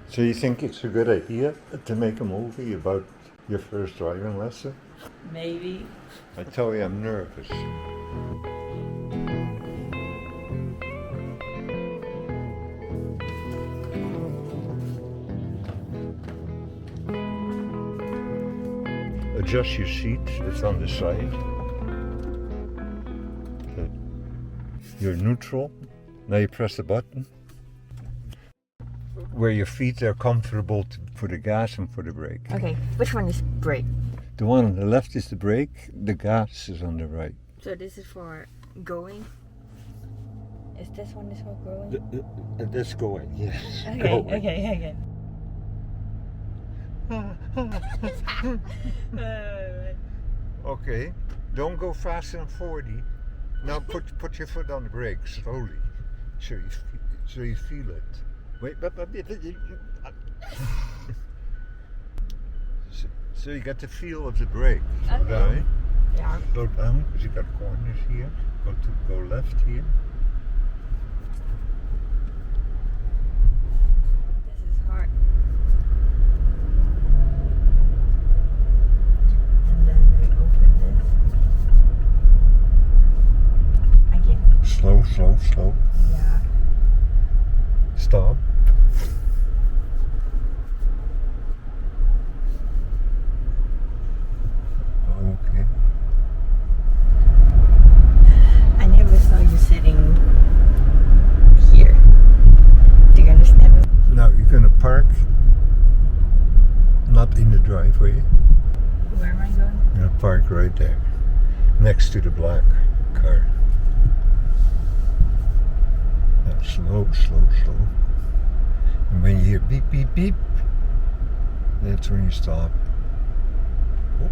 So you think it's a good idea to make a movie about your first driving lesson? Maybe. I tell you, I'm nervous. Adjust your seat, it's on the side. You're neutral. Now you press the button. Where your feet are comfortable for the gas and for the brake. Okay, which one is brake? The one on the left is the brake, the gas is on the right. So this is for going? Is this one is for going? That's going, yes. Okay, Going. okay. Okay, don't go faster than 40. Now put your foot on the brake slowly, so you feel it. Wait, so you got the feel of the brake. Okay. Right? Yeah. Go down because you got corners here. Go left here. This is hard. And then we open this. Again. Slow. Yeah. Stop. Okay. I never saw you sitting here. Do you understand me? Now you're gonna park not in the driveway. Where am I going? You're gonna park right there, next to the black car. Now slow. And when you hear beep, that's when you stop. Oh.